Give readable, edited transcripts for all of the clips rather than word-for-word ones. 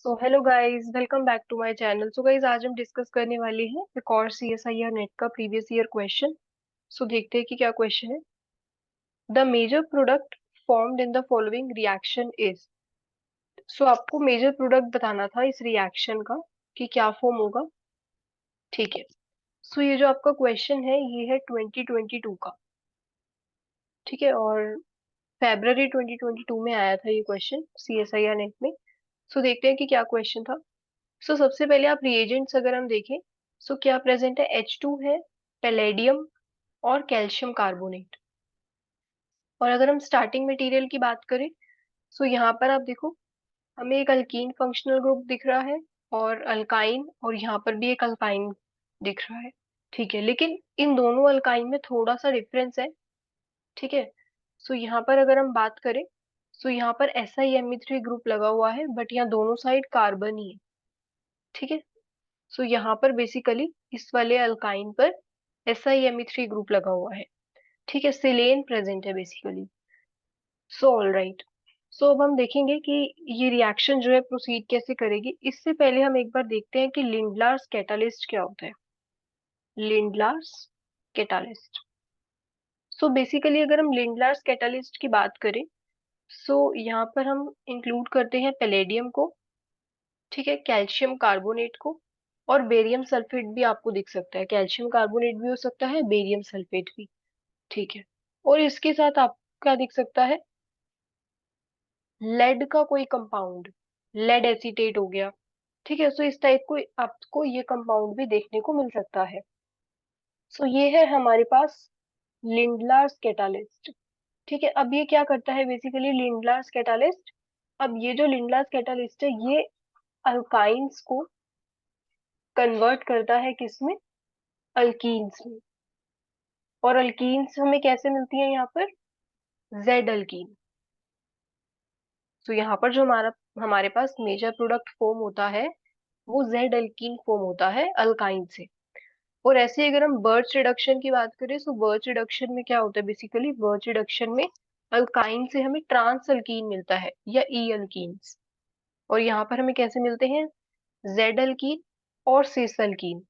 So hello guys, welcome back to my channel. So guys, आज हम discuss करने वाले हैं एक और CSIR नेट का प्रीवियस ईयर क्वेश्चन। सो देखते हैं कि क्या क्वेश्चन है। The major product formed in the following reaction is. So आपको मेजर प्रोडक्ट बताना था इस रिएक्शन का कि क्या फॉर्म होगा। ठीक है। सो ये जो आपका क्वेश्चन है ये है 2022 का। ठीक है, और फेब्रवरी 2022 में आया था ये क्वेश्चन CSIR नेट में। सो देखते हैं कि क्या क्वेश्चन था। सो सबसे पहले आप रिएजेंट्स अगर हम देखें, सो क्या प्रेजेंट है, H2 है, पैलेडियम और कैल्शियम कार्बोनेट। और अगर हम स्टार्टिंग मटेरियल की बात करें, सो यहाँ पर आप देखो, हमें एक अल्कीन फंक्शनल ग्रुप दिख रहा है और अल्काइन, और यहाँ पर भी एक अल्काइन दिख रहा है। ठीक है, लेकिन इन दोनों अल्काइन में थोड़ा सा डिफरेंस है। ठीक है। सो यहाँ पर अगर हम बात करें, सो यहाँ पर SiMe3 ग्रुप लगा हुआ है, बट यहाँ दोनों साइड कार्बन ही है। ठीक है। सो यहाँ पर बेसिकली इस वाले अल्काइन पर SiMe3 ग्रुप लगा हुआ है। ठीक है, सिलेन प्रेजेंट है basically. So all right. So अब हम देखेंगे कि ये रिएक्शन जो है प्रोसीड कैसे करेगी। इससे पहले हम एक बार देखते हैं कि लिंडलार्स कैटालिस्ट क्या होता है। Lindlar's catalyst. सो बेसिकली अगर हम लिंडलार्स कैटालिस्ट की बात करें, सो यहाँ पर हम इंक्लूड करते हैं पैलेडियम को, ठीक है, कैल्शियम कार्बोनेट को, और बेरियम सल्फेट भी आपको दिख सकता है। कैल्शियम कार्बोनेट भी हो सकता है, बेरियम सल्फेट भी। ठीक है। और इसके साथ आपको क्या दिख सकता है, लेड का कोई कंपाउंड, लेड एसीटेट हो गया। ठीक है, सो इस टाइप को आपको ये कंपाउंड भी देखने को मिल सकता है। सो ये है हमारे पास लिंडलार्स कैटालिस्ट। ठीक है, अब ये क्या करता है बेसिकली लिंडलार्स कैटालिस्ट। अब ये जो लिंडलार्स कैटालिस्ट है ये अल्काइंस को कन्वर्ट करता है किसमें, अल्कीन्स में। और अल्कीन्स हमें कैसे मिलती है यहाँ पर, जेड अल्कीन। तो यहाँ पर जो हमारा हमारे पास मेजर प्रोडक्ट फॉर्म होता है वो जेड अल्कीन फॉर्म होता है अल्काइन से। और ऐसे अगर हम बर्च रिडक्शन की बात करें, तो बर्च रिडक्शन में क्या होता है बेसिकली, बर्च रिडक्शन में अल्काइन से हमें ट्रांस अल्कीन मिलता है या ई अल्कीन्स। और यहाँ पर हमें कैसे मिलते हैं, जेड अल्कीन और सिस अल्कीन।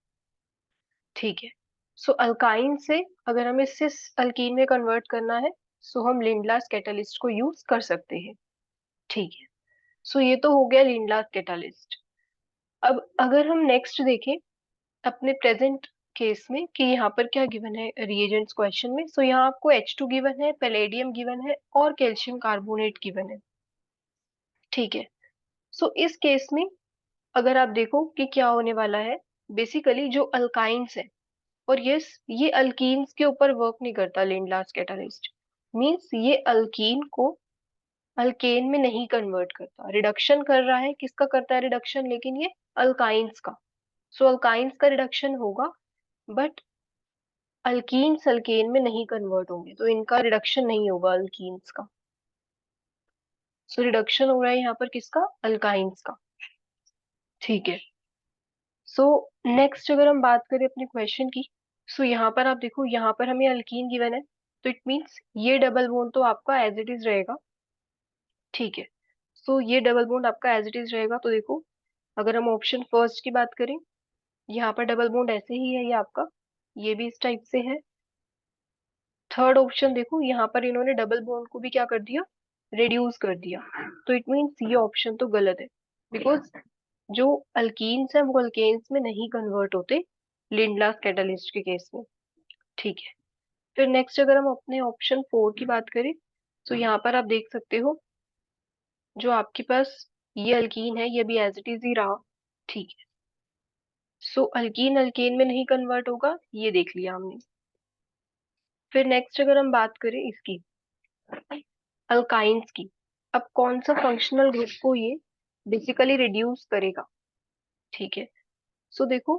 ठीक है। सो अल्काइन से अगर हमें सिस अल्कीन में कन्वर्ट करना है, सो हम लिंडलास कैटालिस्ट को यूज कर सकते हैं। ठीक है। सो ये तो हो गया लिंडलास कैटालिस्ट। अब अगर हम नेक्स्ट देखें अपने प्रेजेंट केस में कि यहाँ पर क्या गिवन है रिएजेंट्स क्वेश्चन में, सो यहाँ आपको H2 गिवन है, पैलेडियम गिवन है और कैल्शियम कार्बोनेट गिवन है। ठीक है। सो इस केस में अगर आप देखो कि क्या होने वाला है, बेसिकली जो अल्काइंस है, और यस ये अल्कीन्स के ऊपर वर्क नहीं करता लिंडलास कैटालिस्ट। मींस ये अल्कीन को अल्केन में नहीं कन्वर्ट करता, रिडक्शन कर रहा है, किसका करता है रिडक्शन, लेकिन ये अल्काइंस का। सो अल्काइंस का रिडक्शन होगा, बट अल्कीन्स अल्केन में नहीं कन्वर्ट होंगे, तो इनका रिडक्शन नहीं होगा अल्कीन्स का। सो रिडक्शन हो रहा है यहाँ पर किसका, अल्काइंस का। ठीक है। सो नेक्स्ट अगर हम बात करें अपने क्वेश्चन की, सो यहाँ पर आप देखो, यहाँ पर हमें अल्कीन गिवन है, तो इट मीन्स ये डबल बॉन्ड तो आपका एज इट इज रहेगा। ठीक है। सो ये डबल बॉन्ड आपका एज इट इज रहेगा। तो देखो, अगर हम ऑप्शन फर्स्ट की बात करें, यहाँ पर डबल बॉन्ड ऐसे ही है ये आपका, ये भी इस टाइप से है। थर्ड ऑप्शन देखो, यहाँ पर इन्होंने डबल बॉन्ड को भी क्या कर दिया, रिड्यूस कर दिया। तो इट मीन्स ये ऑप्शन तो गलत है, बिकॉज जो अल्कीन्स है वो अल्केन्स में नहीं कन्वर्ट होते लिंडलास कैटालिस्ट के केस में। ठीक है। फिर नेक्स्ट अगर हम अपने ऑप्शन 4 की बात करें, तो यहाँ पर आप देख सकते हो जो आपके पास ये अल्कीन है ये भी एज इट इज ही रहा। ठीक है। सो अल्कीन अल्केन में नहीं कन्वर्ट होगा, ये देख लिया हमने। फिर नेक्स्ट अगर हम बात करें इसकी, अल्काइंस की, अब कौन सा फंक्शनल ग्रुप को ये बेसिकली रिड्यूस करेगा। ठीक है। सो देखो,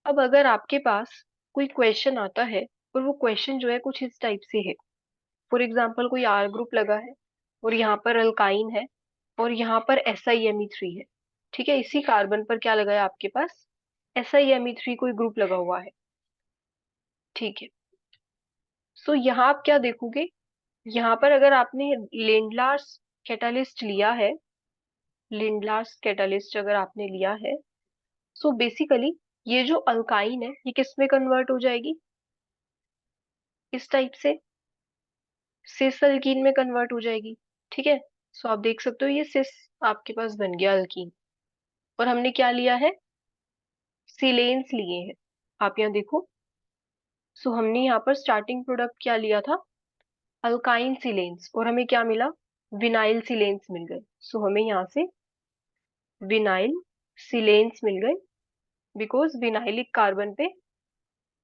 अब अगर आपके पास कोई क्वेश्चन आता है और वो क्वेश्चन जो है कुछ इस टाइप से है, फॉर एग्जाम्पल कोई आर ग्रुप लगा है और यहाँ पर अल्काइन है और यहाँ पर SiMe3 है। ठीक है, इसी कार्बन पर क्या लगा है आपके पास, SiMe3 कोई ग्रुप लगा हुआ है। ठीक है। सो यहाँ आप क्या देखोगे, यहाँ पर अगर आपने लेंडलार्स कैटालिस्ट लिया है, लिंडलार्स कैटलिस्ट अगर आपने लिया है, सो बेसिकली ये जो अल्काइन है ये किस में कन्वर्ट हो जाएगी, इस टाइप से सिस अल्कीन में कन्वर्ट हो जाएगी। ठीक है, सो आप देख सकते हो ये सिस आपके पास बन गया अल्कीन। और हमने क्या लिया है, सिलेन्स लिए हैं। आप यहाँ देखो, सो हमने यहाँ पर स्टार्टिंग प्रोडक्ट क्या लिया था, अल्काइन सिलेन्स, और हमें क्या मिला, विनाइल सिलेन्स मिल गए। सो हमें यहाँ से विनाइल सिलेन्स मिल गए, बिकॉज विनाइलिक कार्बन पे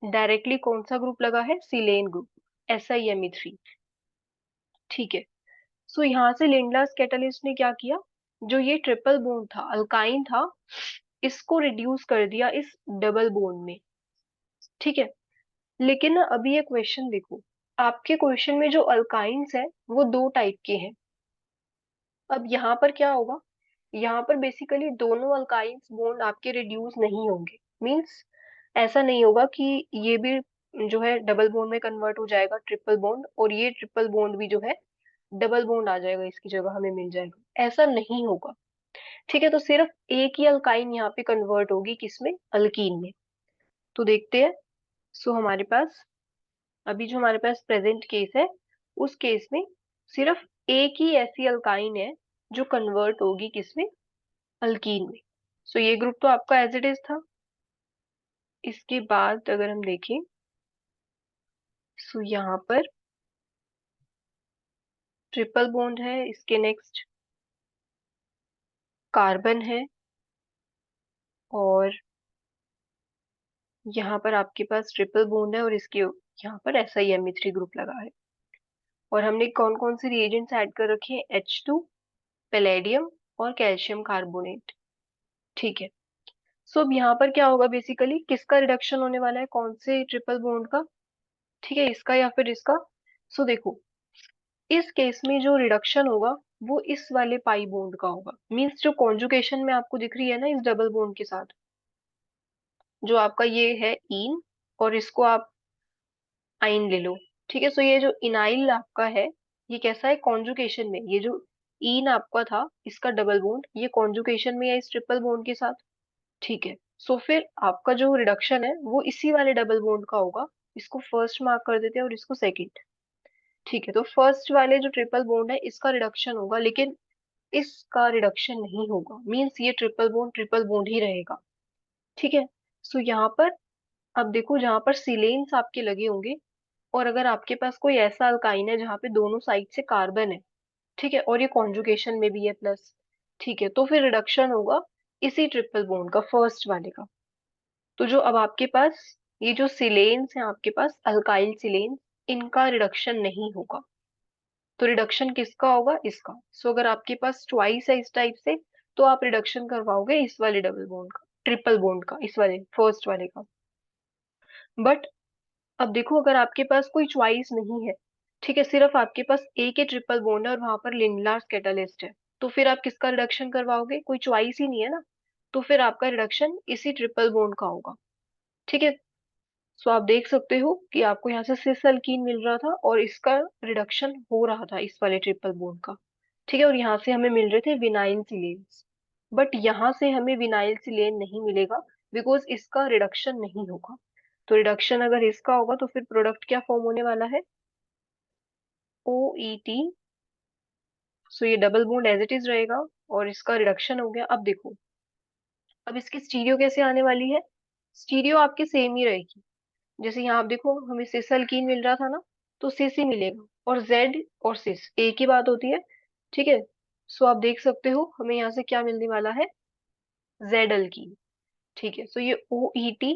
डायरेक्टली कौन सा ग्रुप लगा है, सिलेन ग्रुप, SiMe3। ठीक है, सो यहाँ से लिंडलार्स कैटलिस्ट ने क्या किया, जो ये ट्रिपल बॉन्ड था, अल्काइन था, इसको रिड्यूस कर दिया इस डबल बॉन्ड में। ठीक है, लेकिन ना अभी ये क्वेश्चन देखो, आपके क्वेश्चन में जो अल्काइंस है वो दो टाइप के हैं। अब यहाँ पर क्या होगा, यहाँ पर बेसिकली दोनों अल्काइंस बॉन्ड आपके रिड्यूस नहीं होंगे। मींस ऐसा नहीं होगा कि ये भी जो है डबल बॉन्ड में कन्वर्ट हो जाएगा ट्रिपल बॉन्ड, और ये ट्रिपल बॉन्ड भी जो है डबल बॉन्ड आ जाएगा इसकी जगह हमें मिल जाएगा, ऐसा नहीं होगा। ठीक है, तो सिर्फ एक ही अल्काइन यहाँ पे कन्वर्ट होगी, किसमें, अल्कीन में। तो देखते हैं। सो हमारे पास अभी जो हमारे पास प्रेजेंट केस है, उस केस में सिर्फ एक ही ऐसी अल्काइन है जो कन्वर्ट होगी किसमें, अल्कीन में। सो ये ग्रुप तो आपका एज इट इज था। इसके बाद अगर हम देखें, सो यहाँ पर ट्रिपल बॉन्ड है, इसके नेक्स्ट कार्बन है, और यहाँ पर आपके पास ट्रिपल बॉन्ड है, और इसके यहाँ पर SiMe3 ग्रुप लगा है। और हमने कौन कौन से रिएजेंट्स ऐड कर रखे हैं, H2, पैलेडियम और कैल्शियम कार्बोनेट। ठीक है, सो अब यहाँ पर क्या होगा, बेसिकली किसका रिडक्शन होने वाला है, कौन से ट्रिपल बॉन्ड का, ठीक है, इसका या फिर इसका। सो देखो, इस केस में जो रिडक्शन होगा वो इस वाले पाई बॉन्ड का होगा। मींस जो कॉन्जुगेशन में आपको दिख रही है ना इस डबल बॉन्ड के साथ, जो आपका ये है इन, और इसको आप आइन ले लो। ठीक है, सो ये जो इनाइल आपका है, ये कैसा है, कॉन्जुगेशन में, ये जो इन आपका था इसका डबल बॉन्ड, ये कॉन्जुगेशन में है इस ट्रिपल बॉन्ड के साथ। ठीक है, सो फिर आपका जो रिडक्शन है वो इसी वाले डबल बॉन्ड का होगा। इसको फर्स्ट मार्क कर देते हैं और इसको सेकंड। ठीक है, तो फर्स्ट वाले जो ट्रिपल बॉन्ड है इसका रिडक्शन होगा, लेकिन इसका रिडक्शन नहीं होगा। मींस ये ट्रिपल बॉन्ड ही रहेगा। ठीक है, सो यहाँ पर अब देखो, जहां पर सिलेन्स आपके लगे होंगे, और अगर आपके पास कोई ऐसा अल्काइन है जहाँ पे दोनों साइड से कार्बन है, ठीक है, और ये कॉन्जुगेशन में भी है प्लस, ठीक है, तो फिर रिडक्शन होगा इसी ट्रिपल बॉन्ड का, फर्स्ट वाले का। तो जो अब आपके पास ये जो सिलेन्स हैं आपके पास, अल्काइल सिलेन, इनका रिडक्शन नहीं होगा। तो रिडक्शन किसका होगा, इसका। सो अगर आपके पास च्वाइस है इस टाइप से, तो आप रिडक्शन करवाओगे इस वाले डबल बॉन्ड का, ट्रिपल बॉन्ड का, इस वाले फर्स्ट वाले का। बट अब देखो, अगर आपके पास कोई च्वाइस नहीं है, ठीक है, सिर्फ आपके पास एक ही ट्रिपल बॉन्ड है और वहां पर लिंडलार्स कैटालिस्ट है, तो फिर आप किसका रिडक्शन करवाओगे, कोई च्वाइस ही नहीं है ना, तो फिर आपका रिडक्शन इसी ट्रिपल बॉन्ड का होगा। ठीक है, सो आप देख सकते हो कि आपको यहाँ से सिस अल्कीन मिल रहा था और इसका रिडक्शन हो रहा था इस वाले ट्रिपल बॉन्ड का। ठीक है, और यहाँ से हमें मिल रहे थे विनाइल सिलेन्स, बट यहाँ से हमें विनाइल सिलेन नहीं मिलेगा, बिकॉज इसका रिडक्शन नहीं होगा। तो रिडक्शन अगर इसका होगा तो फिर प्रोडक्ट क्या फॉर्म होने वाला है, OET। सो ये double bond as it is रहेगा, और इसका रिडक्शन हो गया। अब देखो, अब इसकी स्टीरियो कैसे आने वाली है, स्टीरियो आपकी सेम ही रहेगी। जैसे यहाँ आप देखो, हमें सिस अल्कीन मिल रहा था ना, तो सिस ही मिलेगा, और जेड और सिस एक ही बात होती है। ठीक है, सो आप देख सकते हो हमें यहाँ से क्या मिलने वाला है, जेड अल्कीन। ठीक है, सो ये OET,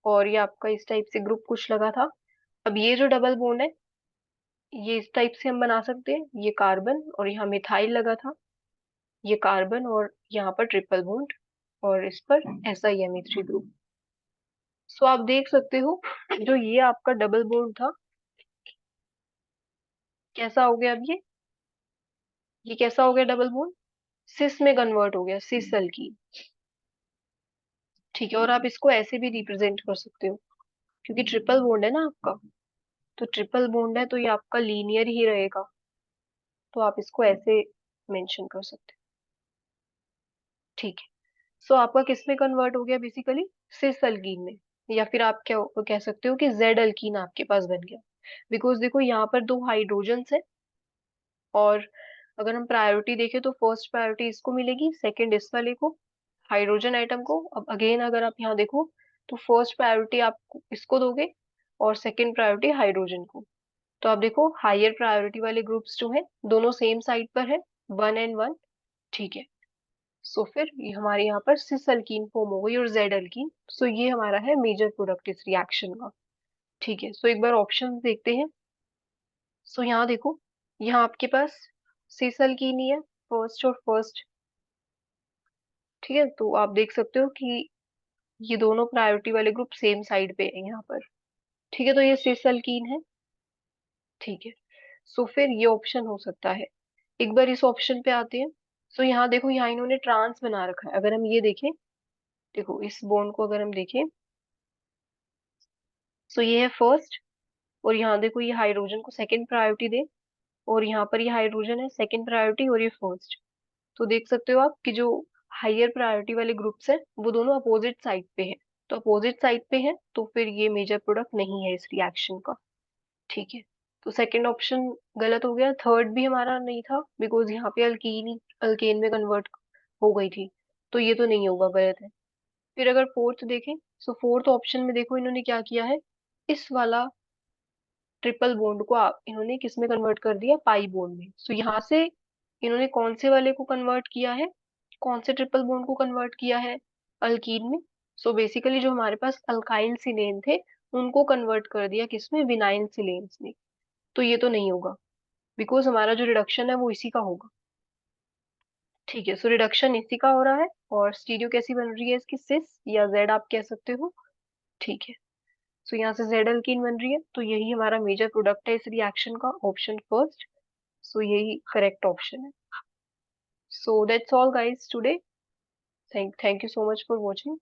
और ये आपका इस टाइप से ग्रुप कुछ लगा था। अब ये जो डबल बॉन्ड है, ये इस टाइप से हम बना सकते हैं, ये कार्बन और यहाँ मिथाइल लगा था, ये कार्बन और यहाँ पर ट्रिपल बॉन्ड, और इस पर SiMe3 ग्रुप। सो आप देख सकते हो, जो ये आपका डबल बॉन्ड था, कैसा हो गया अब ये कैसा हो गया डबल बॉन्ड, सिस में कन्वर्ट हो गया, सिस अल्कीन। ठीक है, और आप इसको ऐसे भी रिप्रेजेंट कर सकते हो, क्योंकि ट्रिपल बॉन्ड है ना आपका, तो ट्रिपल बॉन्ड है तो ये आपका लीनियर ही रहेगा, तो आप इसको ऐसे मेंशन कर सकते हो। ठीक है। सो आपका किस में कन्वर्ट हो गया बेसिकली, सिस अल्कीन में, या फिर आप क्या कह सकते हो कि जेड अल्कीन आपके पास बन गया। बिकॉज देखो यहाँ पर दो हाइड्रोजन्स है, और अगर हम प्रायोरिटी देखें तो फर्स्ट प्रायोरिटी इसको मिलेगी, सेकंड इस वाले को, हाइड्रोजन एटम को। अब अगेन अगर आप यहाँ देखो तो फर्स्ट प्रायोरिटी आप इसको दोगे और सेकंड प्रायोरिटी हाइड्रोजन को। तो आप देखो हायर प्रायोरिटी वाले ग्रुप्स जो है दोनों सेम साइड पर है, 1 and 1। ठीक है। सो फिर ये हमारे यहाँ पर सिस अल्कीन फॉर्म हो गई और जेड अल्कीन। सो ये हमारा है मेजर प्रोडक्ट इस रिएक्शन का। ठीक है। सो एक बार ऑप्शन देखते हैं। सो यहाँ देखो, यहाँ आपके पास सिस अल्कीन ही है, फर्स्ट और फर्स्ट। ठीक है। तो आप देख सकते हो कि ये दोनों प्रायोरिटी वाले ग्रुप सेम साइड पे है यहाँ पर। ठीक है। तो ये सिस अल्कीन है। ठीक है। सो फिर ये ऑप्शन हो सकता है। एक बार इस ऑप्शन पे आते हैं। सो यहाँ देखो, यहाँ इन्होंने ट्रांस बना रखा है। अगर हम ये देखें, देखो इस बॉन्ड को अगर हम देखें, सो ये है फर्स्ट, और यहाँ देखो ये हाइड्रोजन को सेकंड प्रायोरिटी दे, और यहाँ पर ये हाइड्रोजन है सेकंड प्रायोरिटी और ये फर्स्ट। तो देख सकते हो आप कि जो हायर प्रायोरिटी वाले ग्रुप्स है वो दोनों अपोजिट साइड पे है। तो अपोजिट साइड पे है तो फिर ये मेजर प्रोडक्ट नहीं है इस रिएक्शन का। ठीक है। तो सेकंड ऑप्शन गलत हो गया, थर्ड भी हमारा नहीं था, बिकॉज यहाँ पे अल्कीन अल्केन में कन्वर्ट हो गई थी। तो ये तो नहीं होगा, गलत है। फिर अगर फोर्थ देखें, सो फोर्थ ऑप्शन में देखो इन्होंने क्या किया है, इस वाला ट्रिपल बॉन्ड को इन्होंने किस में कन्वर्ट कर दिया, पाई बॉन्ड में। सो यहाँ से इन्होंने कौन से वाले को कन्वर्ट किया है, कौन से ट्रिपल बॉन्ड को कन्वर्ट किया है, अल्कीन में। सो बेसिकली जो हमारे पास अल्काइल सिलेन थे उनको कन्वर्ट कर दिया किसमें, विनाइल सिलेन्स में। तो ये तो नहीं होगा, बिकॉज हमारा जो रिडक्शन है वो इसी का होगा। ठीक है। सो रिडक्शन इसी का हो रहा है, और स्टीरियो कैसी बन रही है इसकी, सिस या जेड आप कह सकते हो। ठीक है। सो यहाँ से जेड अल्कीन बन रही है, तो यही हमारा मेजर प्रोडक्ट है इस रिएक्शन का, ऑप्शन फर्स्ट। सो यही करेक्ट ऑप्शन है। So that's all guys today. Thank you so much for watching.